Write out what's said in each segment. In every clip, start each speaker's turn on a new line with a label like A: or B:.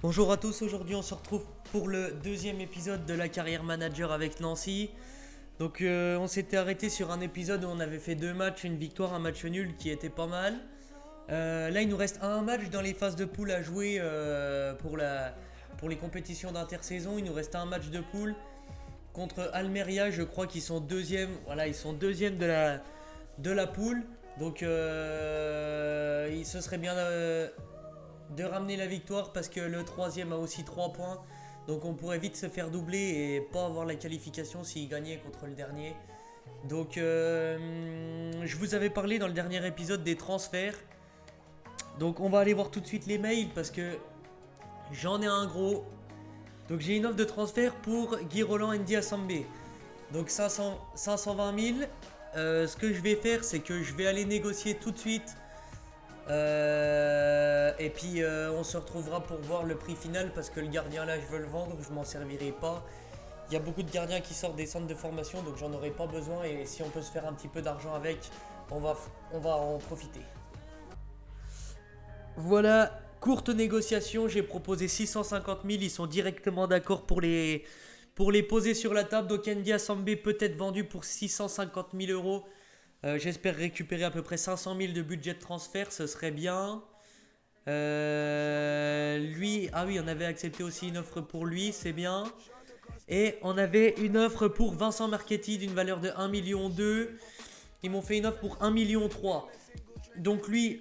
A: Bonjour à tous, aujourd'hui on se retrouve pour le deuxième épisode de la carrière manager avec Nancy. On s'était arrêté sur un épisode où on avait fait deux matchs, une victoire, un match nul qui était pas mal. Là il nous reste un match dans les phases de poule à jouer pour les compétitions d'intersaison. Il nous reste un match de poule contre Almeria, je crois qu'ils sont deuxième. Voilà, ils sont deuxième de la poule. Ce serait bien de ramener la victoire parce que le troisième a aussi 3 points. Donc on pourrait vite se faire doubler et pas avoir la qualification s'il gagnait contre le dernier. Je vous avais parlé dans le dernier épisode des transferts. Donc on va aller voir tout de suite les mails parce que j'en ai un gros. Donc j'ai une offre de transfert pour Guy Roland Ndi Assambé. Donc 520 000. Ce que je vais faire, c'est que je vais aller négocier tout de suite. On se retrouvera pour voir le prix final parce que le gardien là, je veux le vendre, je m'en servirai pas. Il y a beaucoup de gardiens qui sortent des centres de formation, donc j'en aurai pas besoin. Et si on peut se faire un petit peu d'argent avec, on va en profiter. Voilà, courte négociation, j'ai proposé 650 000, ils sont directement d'accord pour les poser sur la table. Donc Ndi Assambé peut être vendu pour 650 000 euros. J'espère récupérer à peu près 500 000 de budget de transfert, ce serait bien. Lui, ah oui, on avait accepté aussi une offre pour lui, c'est bien. Et on avait une offre pour Vincent Marchetti d'une valeur de 1,2 million. Ils m'ont fait une offre pour 1,3 million. Donc lui,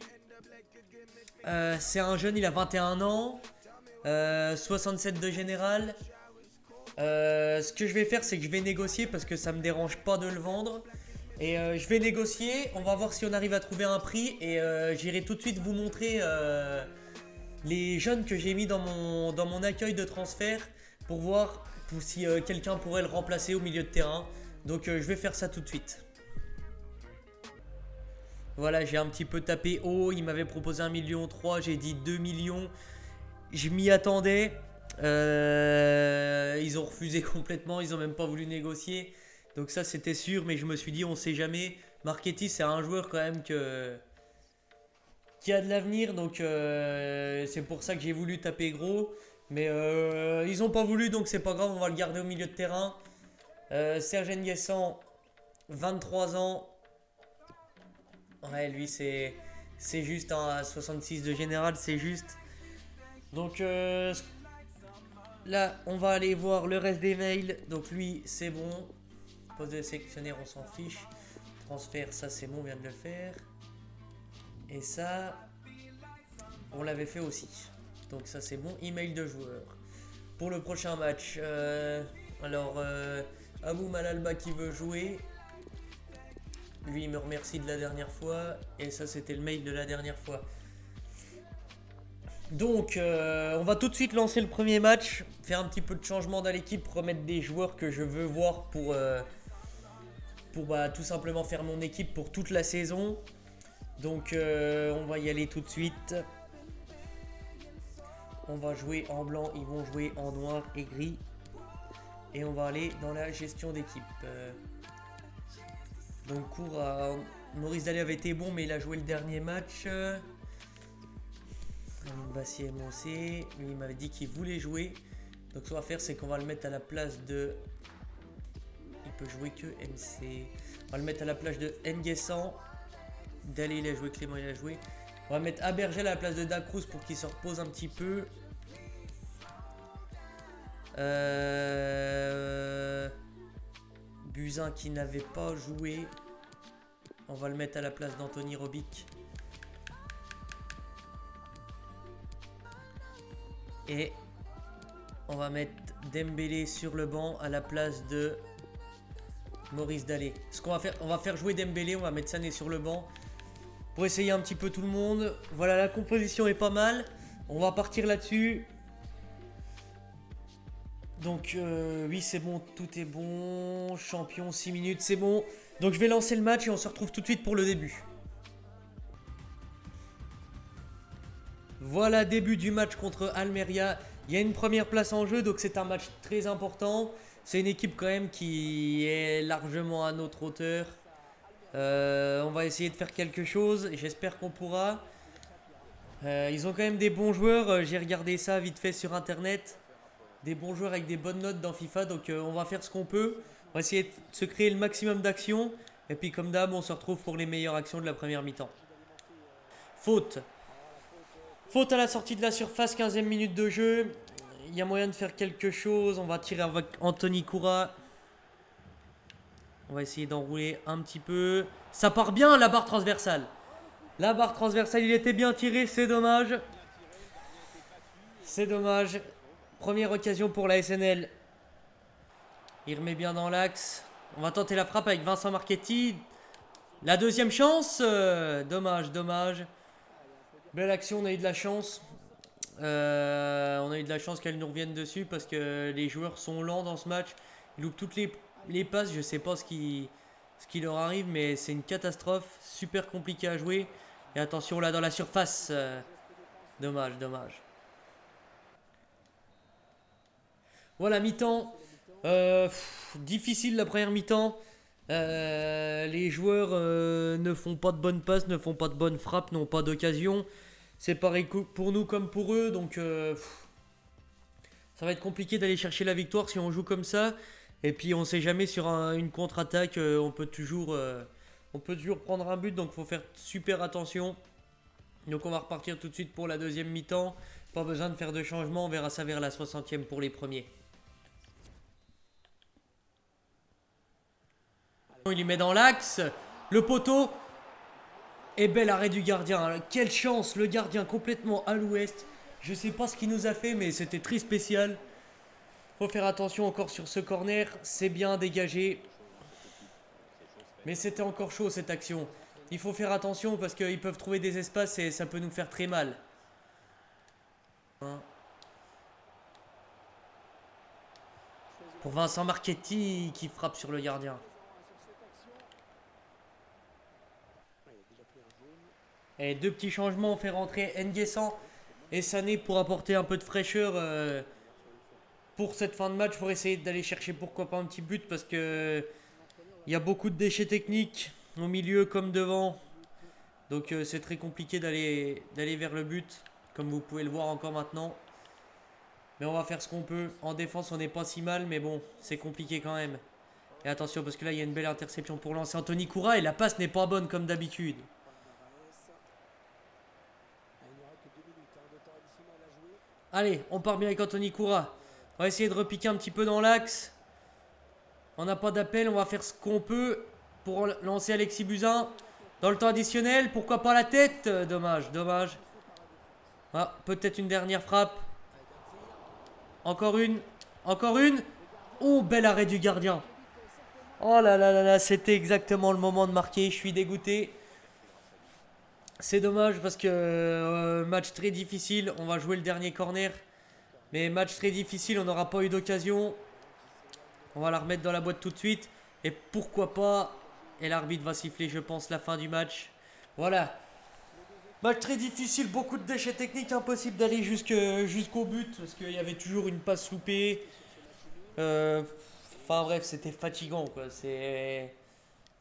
A: c'est un jeune, il a 21 ans, 67 de général. Ce que je vais faire, c'est que je vais négocier parce que ça me dérange pas de le vendre. Je vais négocier, on va voir si on arrive à trouver un prix et j'irai tout de suite vous montrer les jeunes que j'ai mis dans mon accueil de transfert pour voir si quelqu'un pourrait le remplacer au milieu de terrain. Je vais faire ça tout de suite. Voilà, j'ai un petit peu tapé haut, il m'avait proposé 1,3 million, j'ai dit 2 millions. Je m'y attendais. Ils ont refusé complètement, ils ont même pas voulu négocier. Donc ça c'était sûr, mais je me suis dit on sait jamais. Marchetti c'est un joueur quand même qui a de l'avenir, c'est pour ça que j'ai voulu taper gros. Mais ils ont pas voulu, donc c'est pas grave, on va le garder au milieu de terrain. Serge Nguessan, 23 ans. Ouais, lui c'est juste un 66 de général, c'est juste. Donc là, on va aller voir le reste des mails. Donc lui, c'est bon. Poste de sélectionnaire, on s'en fiche. Transfert, ça c'est bon, on vient de le faire. Et ça, on l'avait fait aussi. Donc ça c'est bon. Email de joueur. Pour le prochain match, Abou Malalba qui veut jouer. Lui, il me remercie de la dernière fois. Et ça, c'était le mail de la dernière fois. On va tout de suite lancer le premier match, faire un petit peu de changement dans l'équipe, remettre des joueurs que je veux voir pour tout simplement faire mon équipe pour toute la saison. On va y aller tout de suite. On va jouer en blanc, ils vont jouer en noir et gris. Et on va aller dans la gestion d'équipe. Cours à Maurice Dallet avait été bon, mais il a joué le dernier match. Bassier MOC, lui il m'avait dit qu'il voulait jouer. Donc ce qu'on va faire, c'est qu'on va le mettre à la place de... Il peut jouer que MC. On va le mettre à la place de Nguessan. Dallet il a joué, Clément il a joué. On va mettre Abergel à la place de Dacruz pour qu'il se repose un petit peu. Buzyn qui n'avait pas joué. On va le mettre à la place d'Anthony Robic. Et on va mettre Dembélé sur le banc à la place de Maurice Dallet. Ce qu'on va faire, on va faire jouer Dembélé, on va mettre Sané sur le banc pour essayer un petit peu tout le monde. Voilà, la composition est pas mal. On va partir là-dessus. Oui, c'est bon, tout est bon. Champion, 6 minutes, c'est bon. Donc je vais lancer le match et on se retrouve tout de suite pour le début. Voilà, début du match contre Almeria. Il y a une première place en jeu, donc c'est un match très important. C'est une équipe quand même qui est largement à notre hauteur. On va essayer de faire quelque chose et j'espère qu'on pourra. Ils ont quand même des bons joueurs. J'ai regardé ça vite fait sur internet. Des bons joueurs avec des bonnes notes dans FIFA. Donc on va faire ce qu'on peut. On va essayer de se créer le maximum d'actions. Et puis comme d'hab, on se retrouve pour les meilleures actions de la première mi-temps. Faute. Faute à la sortie de la surface, 15e minute de jeu. Il y a moyen de faire quelque chose. On va tirer avec Anthony Koura. On va essayer d'enrouler un petit peu. Ça part bien, la barre transversale. La barre transversale, il était bien tiré, c'est dommage. C'est dommage. Première occasion pour la SNL. Il remet bien dans l'axe. On va tenter la frappe avec Vincent Marchetti. La deuxième chance. Dommage, dommage. Belle action, on a eu de la chance. On a eu de la chance qu'elle nous revienne dessus parce que les joueurs sont lents dans ce match. Ils loupent toutes les passes. Je sais pas ce qui leur arrive, mais c'est une catastrophe. Super compliqué à jouer. Et attention là dans la surface. Dommage, dommage. Voilà, mi-temps. Difficile la première mi-temps. Les joueurs ne font pas de bonnes passes, ne font pas de bonnes frappes, n'ont pas d'occasion. C'est pareil pour nous comme pour eux. Donc ça va être compliqué d'aller chercher la victoire si on joue comme ça. Et puis on sait jamais sur une contre-attaque, on peut toujours prendre un but. Donc il faut faire super attention. Donc on va repartir tout de suite pour la deuxième mi-temps. Pas besoin de faire de changement, on verra ça vers la 60e pour les premiers. Il y met dans l'axe, le poteau. Et bel arrêt du gardien. Quelle chance, le gardien complètement à l'ouest. Je sais pas ce qu'il nous a fait, mais c'était très spécial. Faut faire attention encore sur ce corner. C'est bien dégagé. Mais c'était encore chaud cette action. Il faut faire attention parce qu'ils peuvent trouver des espaces et ça peut nous faire très mal. Pour Vincent Marchetti qui frappe sur le gardien. Et deux petits changements, on fait rentrer N'Guessan et Sané pour apporter un peu de fraîcheur pour cette fin de match, pour essayer d'aller chercher pourquoi pas un petit but parce que il y a beaucoup de déchets techniques au milieu comme devant. Donc c'est très compliqué d'aller vers le but, comme vous pouvez le voir encore maintenant. Mais on va faire ce qu'on peut. En défense, on n'est pas si mal, mais bon, c'est compliqué quand même. Et attention, parce que là, il y a une belle interception pour lancer Anthony Koura et la passe n'est pas bonne comme d'habitude. Allez, on part bien avec Anthony Koura. On va essayer de repiquer un petit peu dans l'axe. On n'a pas d'appel, on va faire ce qu'on peut pour lancer Alexis Buzyn. Dans le temps additionnel, pourquoi pas la tête? Dommage, dommage. Ah, peut-être une dernière frappe. Encore une. Encore une. Oh, bel arrêt du gardien. Oh là là là là, c'était exactement le moment de marquer. Je suis dégoûté. C'est dommage parce que match très difficile. On va jouer le dernier corner. Mais match très difficile, on n'aura pas eu d'occasion. On va la remettre dans la boîte tout de suite. Et pourquoi pas. Et l'arbitre va siffler, je pense, la fin du match. Voilà. Match très difficile, beaucoup de déchets techniques, impossible d'aller jusqu'au but parce qu'il y avait toujours une passe loupée. Enfin bref, c'était fatigant quoi.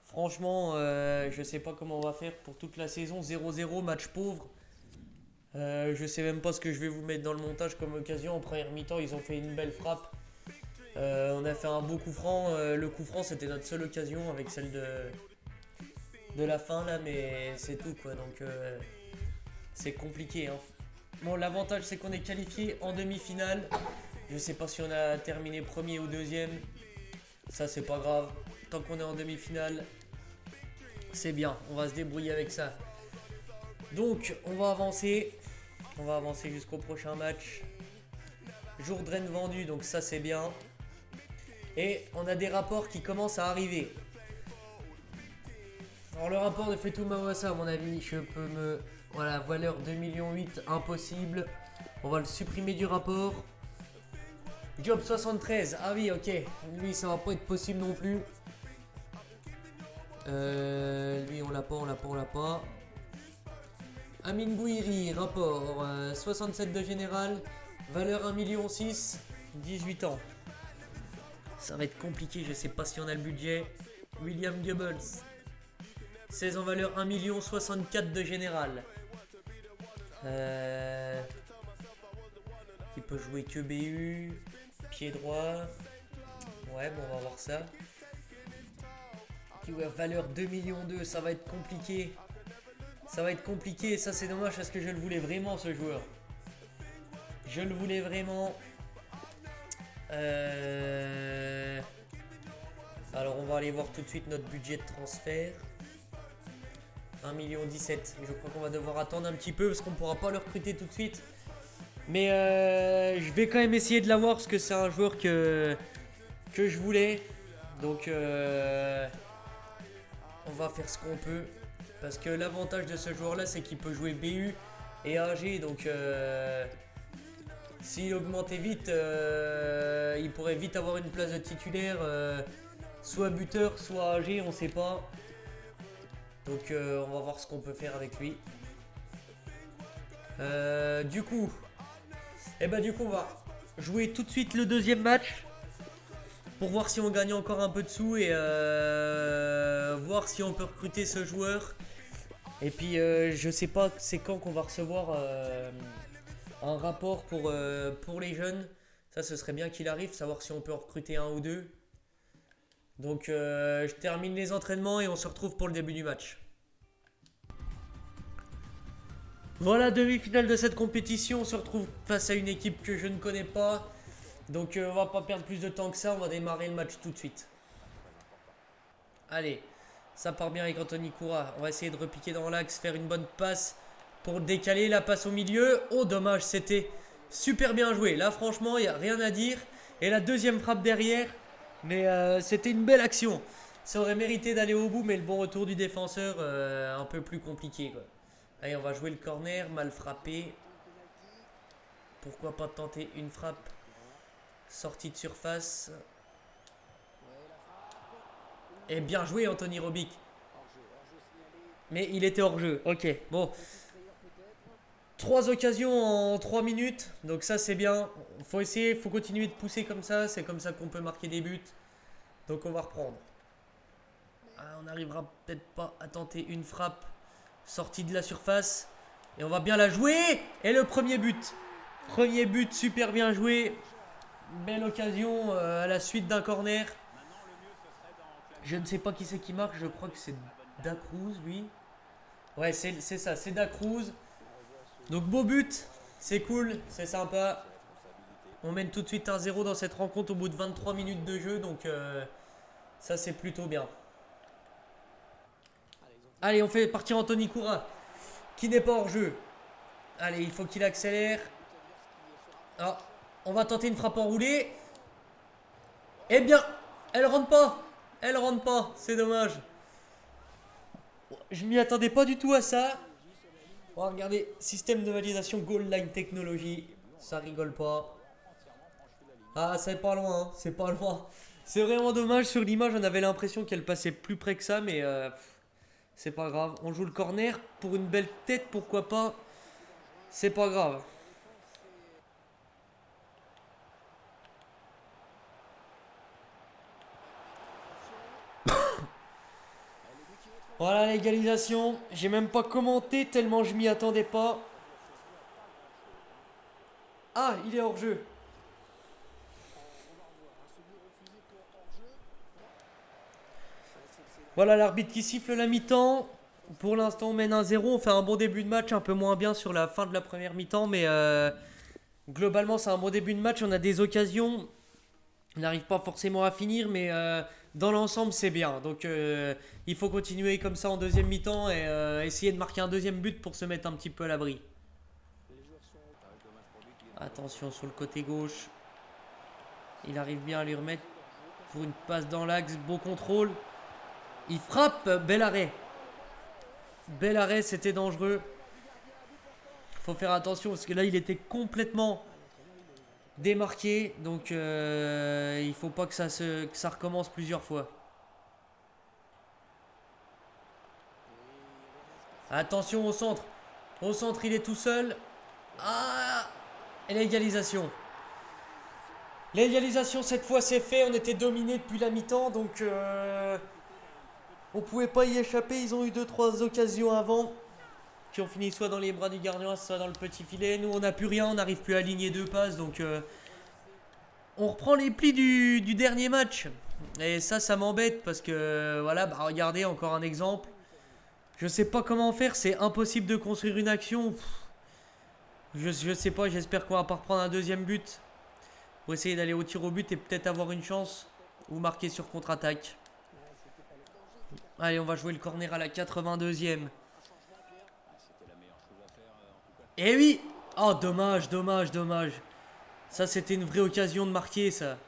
A: Franchement, je sais pas comment on va faire pour toute la saison. 0-0, match pauvre. Je sais même pas ce que je vais vous mettre dans le montage comme occasion. En première mi-temps, ils ont fait une belle frappe. On a fait un beau coup franc. Le coup franc, c'était notre seule occasion avec celle de la fin là, mais c'est tout quoi. Donc c'est compliqué. Hein. Bon, l'avantage c'est qu'on est qualifié en demi-finale. Je sais pas si on a terminé premier ou deuxième. Ça c'est pas grave. Tant qu'on est en demi-finale, c'est bien. On va se débrouiller avec ça. Donc on va avancer. On va avancer jusqu'au prochain match. Jourdain vendu, donc ça c'est bien. Et on a des rapports qui commencent à arriver. Alors le rapport de Fetou Mawassa, à mon avis, je peux me... Voilà, valeur 2,8 millions, impossible. On va le supprimer du rapport. Job 73, ah oui, ok. Lui, ça va pas être possible non plus. Lui, on l'a pas, on l'a pas, on l'a pas. Amin Bouiri, rapport 67 de général. Valeur 1,6 million, 18 ans. Ça va être compliqué, je sais pas si on a le budget. William Goebbels. 16 en valeur 1,64 million de général. Qui peut jouer que BU. Pied droit. Ouais, bon, on va voir ça. Qui ouais, valeur 2 millions 2, ça va être compliqué. Ça va être compliqué, ça c'est dommage parce que je le voulais vraiment ce joueur. Je le voulais vraiment. Alors on va aller voir tout de suite notre budget de transfert. 1,17 million. Je crois qu'on va devoir attendre un petit peu parce qu'on ne pourra pas le recruter tout de suite. Mais je vais quand même essayer de l'avoir parce que c'est un joueur que je voulais. Donc on va faire ce qu'on peut. Parce que l'avantage de ce joueur là c'est qu'il peut jouer BU et AG. Donc s'il augmentait vite, il pourrait vite avoir une place de titulaire. Soit buteur, soit AG, on sait pas. Donc on va voir ce qu'on peut faire avec lui. Du coup, on va jouer tout de suite le deuxième match. Pour voir si on gagne encore un peu de sous et voir si on peut recruter ce joueur. Et puis je sais pas c'est quand qu'on va recevoir un rapport pour les jeunes. Ça ce serait bien qu'il arrive, savoir si on peut en recruter un ou deux. Donc je termine les entraînements et on se retrouve pour le début du match. Voilà, demi-finale de cette compétition. On se retrouve face à une équipe que je ne connais pas. Donc on va pas perdre plus de temps que ça. On va démarrer le match tout de suite. Allez, ça part bien avec Anthony Koura. On va essayer de repiquer dans l'axe, faire une bonne passe pour décaler la passe au milieu. Oh dommage, c'était super bien joué. Là franchement, il n'y a rien à dire. Et la deuxième frappe derrière. Mais c'était une belle action. Ça aurait mérité d'aller au bout, mais le bon retour du défenseur, un peu plus compliqué, quoi. Allez, on va jouer le corner, mal frappé. Pourquoi pas tenter une frappe. Sortie de surface. Et bien joué Anthony Robic. Mais il était hors jeu. Ok, bon. 3 occasions en 3 minutes. Donc ça c'est bien. Faut essayer, faut continuer de pousser comme ça. C'est comme ça qu'on peut marquer des buts. Donc on va reprendre. On n'arrivera peut-être pas à tenter une frappe. Sortie de la surface. Et on va bien la jouer. Et le premier but. Premier but super bien joué. Belle occasion à la suite d'un corner. Je ne sais pas qui c'est qui marque. Je crois que c'est Dacruz, lui. Ouais, c'est ça. C'est Dacruz. Donc beau but. C'est cool. C'est sympa. On mène tout de suite 1-0 dans cette rencontre au bout de 23 minutes de jeu. Donc ça, c'est plutôt bien. Allez, on fait partir Anthony Koura. Qui n'est pas hors jeu. Allez, il faut qu'il accélère. Ah, on va tenter une frappe enroulée. Eh bien, elle rentre pas. Elle rentre pas, c'est dommage. Je m'y attendais pas du tout à ça. On va regarder système de validation Goal Line Technology. Ça rigole pas. Ah, c'est pas loin, hein. C'est pas loin. C'est vraiment dommage. Sur l'image, on avait l'impression qu'elle passait plus près que ça, mais c'est pas grave. On joue le corner pour une belle tête, pourquoi pas. C'est pas grave. Voilà l'égalisation. J'ai même pas commenté tellement je m'y attendais pas. Ah, il est hors jeu. Voilà l'arbitre qui siffle la mi-temps. Pour l'instant on mène 1-0. On fait un bon début de match, un peu moins bien sur la fin de la première mi-temps. Mais globalement c'est un bon début de match. On a des occasions. On n'arrive pas forcément à finir, mais dans l'ensemble c'est bien. Donc il faut continuer comme ça en deuxième mi-temps et essayer de marquer un deuxième but pour se mettre un petit peu à l'abri. Attention sur le côté gauche. Il arrive bien à lui remettre pour une passe dans l'axe. Beau contrôle. Il frappe. Bel arrêt. Bel arrêt, c'était dangereux. Faut faire attention parce que là il était complètement démarqué. Donc il faut pas que ça recommence plusieurs fois. Attention au centre. Au centre il est tout seul. Ah, et l'égalisation. L'égalisation cette fois c'est fait. On était dominé depuis la mi-temps. Donc on pouvait pas y échapper. Ils ont eu 2-3 occasions avant. qui ont fini soit dans les bras du gardien, soit dans le petit filet. Nous, on n'a plus rien, on n'arrive plus à aligner 2 passes. Donc, on reprend les plis du dernier match. Et ça m'embête parce que, voilà, bah, regardez, encore un exemple. Je sais pas comment faire, c'est impossible de construire une action. Je sais pas, j'espère qu'on va pas reprendre un deuxième but. Pour essayer d'aller au tir au but et peut-être avoir une chance. Ou marquer sur contre-attaque. Allez, on va jouer le corner à la 82e. Eh oui! Oh, dommage, dommage, dommage. Ça, c'était une vraie occasion de marquer, ça.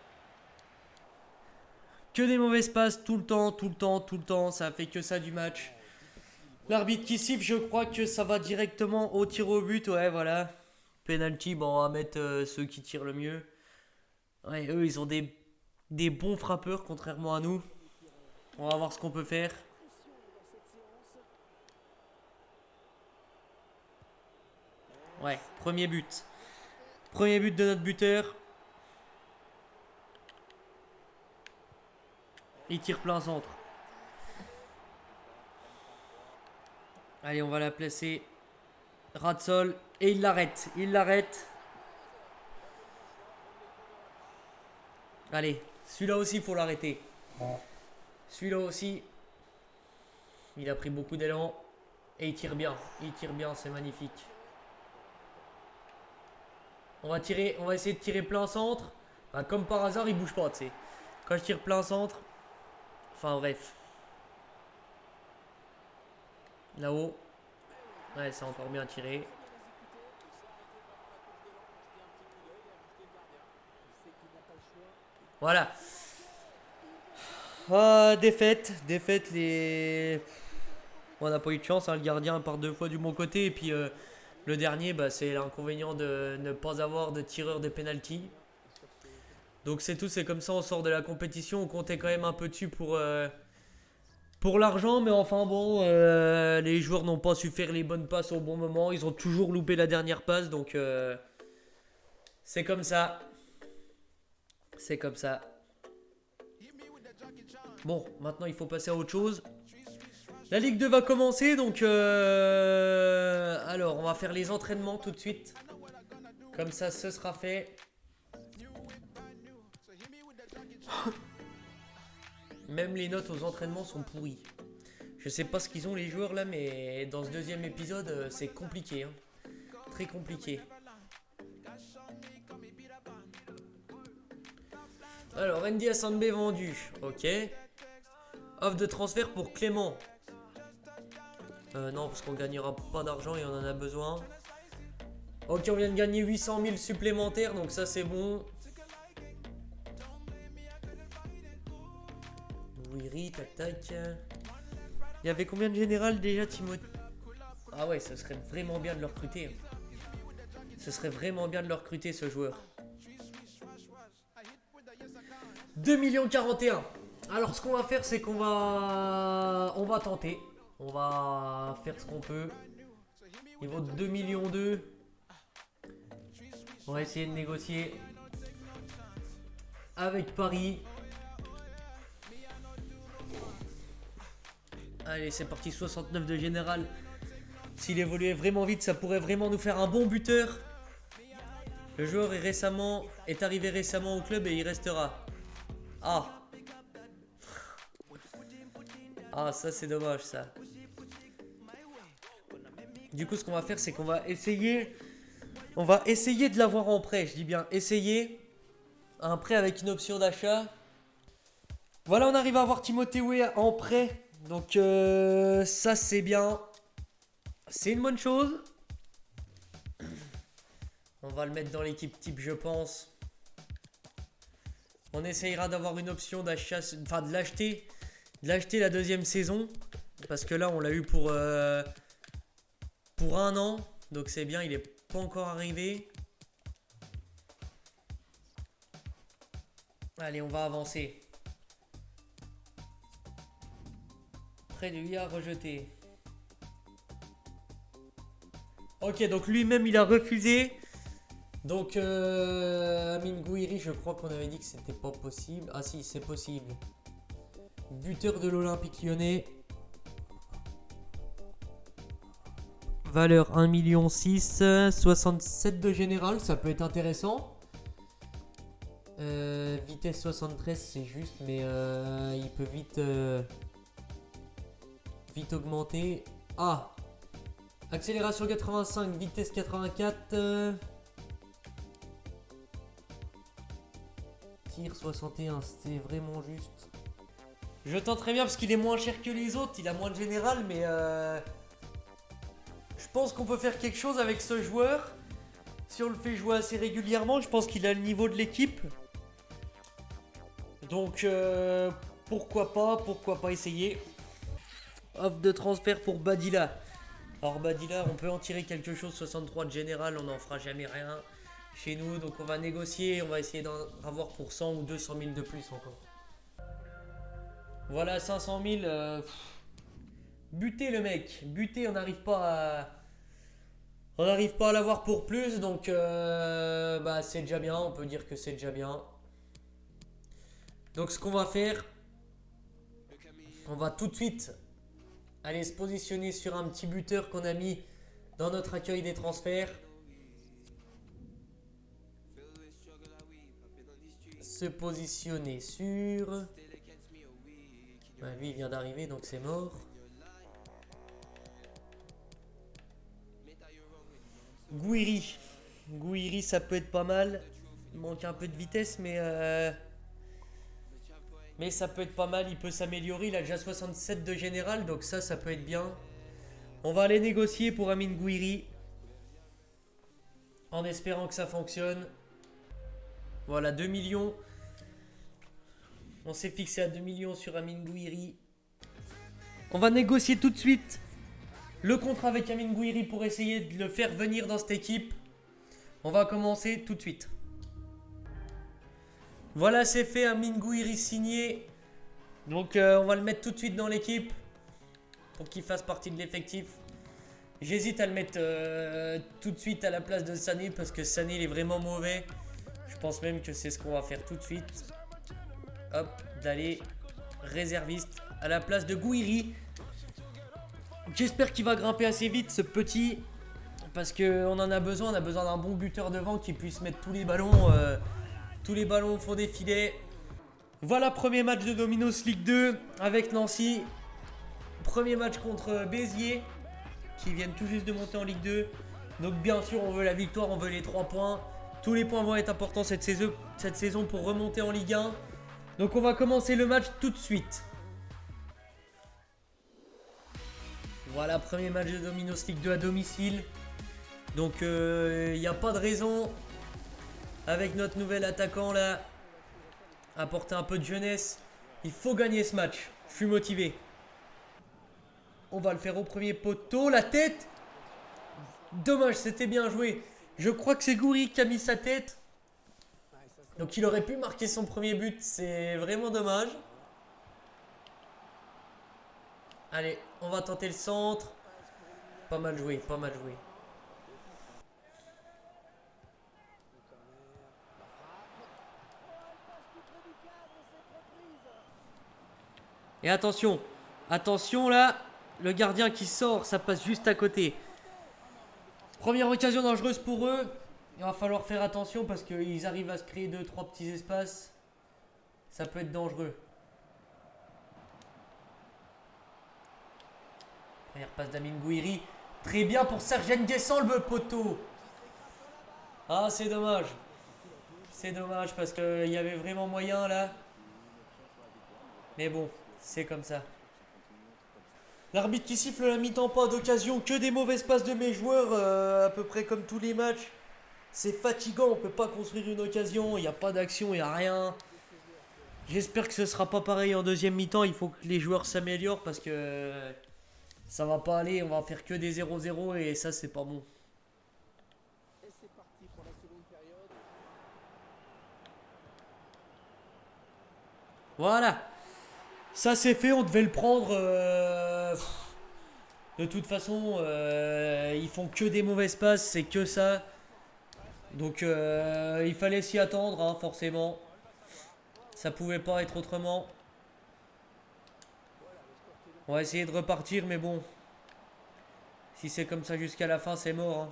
A: Que des mauvaises passes, tout le temps, tout le temps, tout le temps. Ça a fait que ça du match. L'arbitre qui siffle, je crois que ça va directement au tir au but. Ouais, voilà. Penalty, bon, on va mettre ceux qui tirent le mieux. Ouais, eux, ils ont des bons frappeurs, contrairement à nous. On va voir ce qu'on peut faire. Ouais, premier but. Premier but de notre buteur. Il tire plein centre. Allez, on va la placer. Ras de sol. Et il l'arrête. Il l'arrête. Allez, celui-là aussi, il faut l'arrêter. Celui-là aussi. Il a pris beaucoup d'élan. Et il tire bien. Il tire bien, c'est magnifique. On va essayer de tirer plein centre. Enfin, comme par hasard, il bouge pas, tu sais. Quand je tire plein centre. Enfin, bref. Là-haut. Ouais, c'est encore bien tiré. Voilà. Défaite. Défaite, les... On n'a pas eu de chance, hein, le gardien part 2 fois du bon côté. Et puis le dernier, bah, c'est l'inconvénient de ne pas avoir de tireur de penalty. Donc c'est tout, c'est comme ça, on sort de la compétition. On comptait quand même un peu dessus pour l'argent. Mais enfin bon, les joueurs n'ont pas su faire les bonnes passes au bon moment. Ils ont toujours loupé la dernière passe. Donc c'est comme ça. C'est comme ça. Bon, maintenant il faut passer à autre chose. La Ligue 2 va commencer, donc alors on va faire les entraînements tout de suite. Comme ça, ce sera fait. Même les notes aux entraînements sont pourries. Je sais pas ce qu'ils ont les joueurs là, mais dans ce deuxième épisode, c'est compliqué. Hein. Très compliqué. Alors, Andy Assanbe vendu. Ok. Offre de transfert pour Clément. Non, parce qu'on gagnera pas d'argent et on en a besoin. Ok, on vient de gagner 800 000 supplémentaires, donc ça c'est bon. Ouiri, tac tac. Il y avait combien de général déjà, Timothée? Ah ouais, ce serait vraiment bien de le recruter. Ce serait vraiment bien de le recruter, ce joueur. 2,41 millions. Alors ce qu'on va faire, c'est qu'on va tenter. On va faire ce qu'on peut. Il vaut 2,2 millions. On va essayer de négocier avec Paris. Allez, c'est parti, 69 de général. S'il évoluait vraiment vite, ça pourrait vraiment nous faire un bon buteur. Le joueur est arrivé récemment au club et il restera. Ah. Ah, ça c'est dommage ça. Du coup, ce qu'on va faire, c'est qu'on va essayer... On va essayer de l'avoir en prêt. Je dis bien essayer. Un prêt avec une option d'achat. Voilà, on arrive à avoir Timothée Weah en prêt. Donc ça c'est bien. C'est une bonne chose. On va le mettre dans l'équipe type, je pense. On essayera d'avoir une option d'achat, enfin de l'acheter la deuxième saison. Parce que là on l'a eu pour 1 an. Donc c'est bien, il est pas encore arrivé. Allez, on va avancer. Près de IA rejeté. Ok, donc lui-même il a refusé. Donc Amine Gouiri, je crois qu'on avait dit que c'était pas possible. Ah si, c'est possible. Buteur de l'Olympique Lyonnais. Valeur 1,6 million. 67 de général, ça peut être intéressant. Vitesse 73, c'est juste, mais il peut vite augmenter. Ah, accélération 85, vitesse 84. Tir 61, c'est vraiment juste. Je tenterai bien parce qu'il est moins cher que les autres, il a moins de général, mais je pense qu'on peut faire quelque chose avec ce joueur. Si on le fait jouer assez régulièrement, je pense qu'il a le niveau de l'équipe. Donc pourquoi pas essayer. Offre de transfert pour Badilla. Alors Badilla, on peut en tirer quelque chose, 63 de général, on n'en fera jamais rien chez nous. Donc on va négocier, on va essayer d'en avoir pour 100 ou 200 000 de plus encore. Voilà, 500 000. Buter le mec, buter, on n'arrive pas à l'avoir pour plus, donc bah c'est déjà bien, on peut dire que c'est déjà bien. Donc ce qu'on va faire, on va tout de suite aller se positionner sur un petit buteur qu'on a mis dans notre accueil des transferts. Se positionner sur... Bah, lui il vient d'arriver donc c'est mort. Gouiri, ça peut être pas mal. Il manque un peu de vitesse, mais ça peut être pas mal. Il peut s'améliorer. Il a déjà 67 de général, donc ça peut être bien. On va aller négocier pour Amine Gouiri, en espérant que ça fonctionne. Voilà, 2 millions. On s'est fixé à 2 millions sur Amine Gouiri. On va négocier tout de suite le contrat avec Amine Gouiri pour essayer de le faire venir dans cette équipe. On va commencer tout de suite. Voilà, c'est fait, Amine Gouiri signé. Donc on va le mettre tout de suite dans l'équipe pour qu'il fasse partie de l'effectif. J'hésite à le mettre tout de suite à la place de Sané parce que Sané il est vraiment mauvais. Je pense même que c'est ce qu'on va faire tout de suite. Hop, d'aller réserviste à la place de Gouiri. J'espère qu'il va grimper assez vite ce petit, parce qu'on en a besoin. On a besoin d'un bon buteur devant qui puisse mettre tous les ballons au fond des filets. Voilà, premier match de Dominos Ligue 2 avec Nancy. Premier match contre Béziers qui viennent tout juste de monter en Ligue 2. Donc bien sûr on veut la victoire, on veut les 3 points. Tous les points vont être importants cette saison pour remonter en Ligue 1. Donc on va commencer le match tout de suite. Voilà, premier match de Dominos Ligue 2 à domicile. Donc il n'y a pas de raison, avec notre nouvel attaquant là, apporter un peu de jeunesse. Il faut gagner ce match. Je suis motivé. On va le faire au premier poteau. La tête. Dommage, c'était bien joué. Je crois que c'est Gouiri qui a mis sa tête. Donc il aurait pu marquer son premier but. C'est vraiment dommage. Allez, on va tenter le centre. Pas mal joué, pas mal joué. Et attention, attention là, le gardien qui sort, ça passe juste à côté. Première occasion dangereuse pour eux. Il va falloir faire attention parce qu'ils arrivent à se créer 2-3 petits espaces. Ça peut être dangereux. Première passe d'Amine Gouiri. Très bien pour Serge Nguessan, le poteau. Ah, c'est dommage. C'est dommage parce qu'il y avait vraiment moyen là. Mais bon, c'est comme ça. L'arbitre qui siffle la mi-temps, pas d'occasion, que des mauvaises passes de mes joueurs, à peu près comme tous les matchs. C'est fatigant, on peut pas construire une occasion, il n'y a pas d'action, il n'y a rien. J'espère que ce sera pas pareil en deuxième mi-temps, il faut que les joueurs s'améliorent parce que ça va pas aller, on va faire que des 0-0 et ça c'est pas bon. Voilà. Ça c'est fait, on devait le prendre. De toute façon, ils font que des mauvaises passes, c'est que ça. Donc il fallait s'y attendre, hein, forcément. Ça pouvait pas être autrement. On va essayer de repartir, mais bon. Si c'est comme ça jusqu'à la fin, c'est mort. Hein.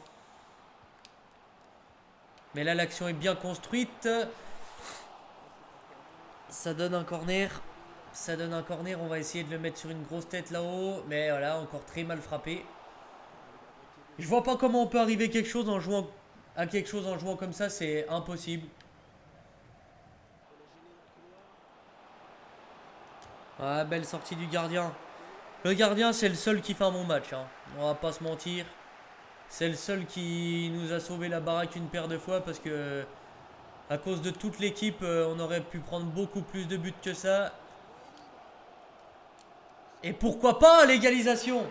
A: Mais là, l'action est bien construite. Ça donne un corner. Ça donne un corner. On va essayer de le mettre sur une grosse tête là-haut. Mais voilà, encore très mal frappé. Je vois pas comment on peut arriver à quelque chose en jouant comme ça. C'est impossible. Ah, belle sortie du gardien. Le gardien, c'est le seul qui fait un bon match. Hein. On va pas se mentir. C'est le seul qui nous a sauvé la baraque une paire de fois parce que à cause de toute l'équipe, on aurait pu prendre beaucoup plus de buts que ça. Et pourquoi pas l'égalisation?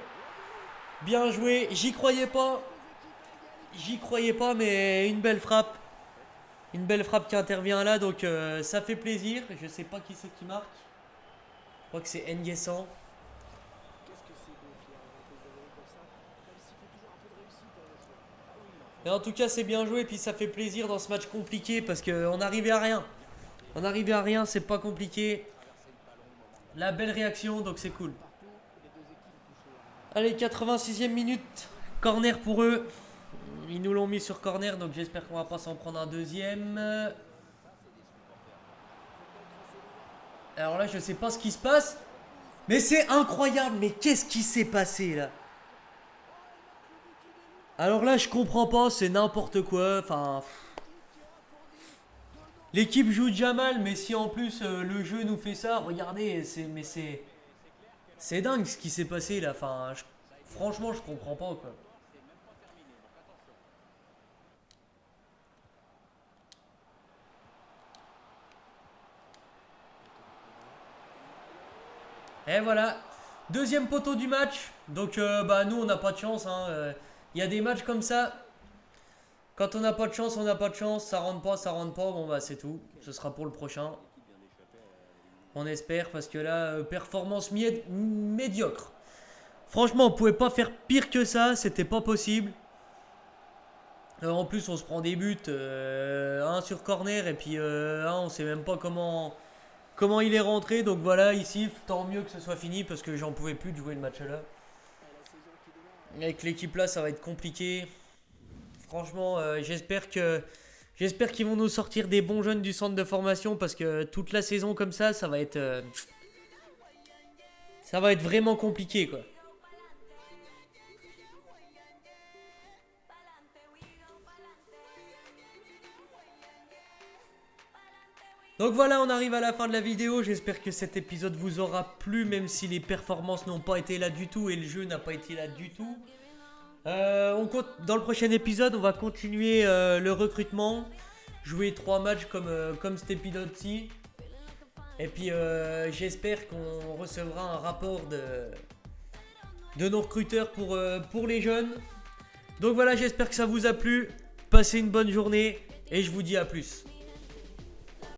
A: Bien joué. J'y croyais pas. J'y croyais pas, mais une belle frappe. Une belle frappe qui intervient là, donc ça fait plaisir. Je sais pas qui c'est qui marque. Je crois que c'est N'Guessan. Et en tout cas, c'est bien joué, puis ça fait plaisir dans ce match compliqué parce qu'on n'arrivait à rien. On n'arrivait à rien, c'est pas compliqué. La belle réaction, donc c'est cool. Allez, 86e minute. Corner pour eux. Ils nous l'ont mis sur corner, donc j'espère qu'on va pas s'en prendre un deuxième. Alors là, je sais pas ce qui se passe. Mais c'est incroyable, mais qu'est-ce qui s'est passé là? Alors là, je comprends pas, c'est n'importe quoi. Enfin, l'équipe joue déjà mal, mais si en plus le jeu nous fait ça, regardez, c'est dingue ce qui s'est passé là. Enfin, franchement, je comprends pas quoi. Et voilà, deuxième poteau du match. Donc, bah nous, on n'a pas de chance. Hein. Y a des matchs comme ça. Quand on n'a pas de chance, on n'a pas de chance. Ça rentre pas, ça rentre pas. Bon, bah c'est tout. Ce sera pour le prochain. On espère parce que là, performance médiocre. Franchement, on pouvait pas faire pire que ça. C'était pas possible. En plus, on se prend des buts. Un sur corner et puis on sait même pas comment il est rentré. Donc voilà, ici, tant mieux que ce soit fini parce que j'en pouvais plus de jouer le match là. Avec l'équipe là, ça va être compliqué. Franchement, j'espère qu'ils vont nous sortir des bons jeunes du centre de formation parce que toute la saison comme ça va être vraiment compliqué quoi. Donc voilà, on arrive à la fin de la vidéo. J'espère que cet épisode vous aura plu, même si les performances n'ont pas été là du tout et le jeu n'a pas été là du tout. Dans le prochain épisode, on va continuer le recrutement. Jouer 3 matchs comme cet épisode-ci. Et puis j'espère qu'on recevra un rapport de nos recruteurs pour les jeunes. Donc voilà, j'espère que ça vous a plu. Passez une bonne journée et je vous dis à plus.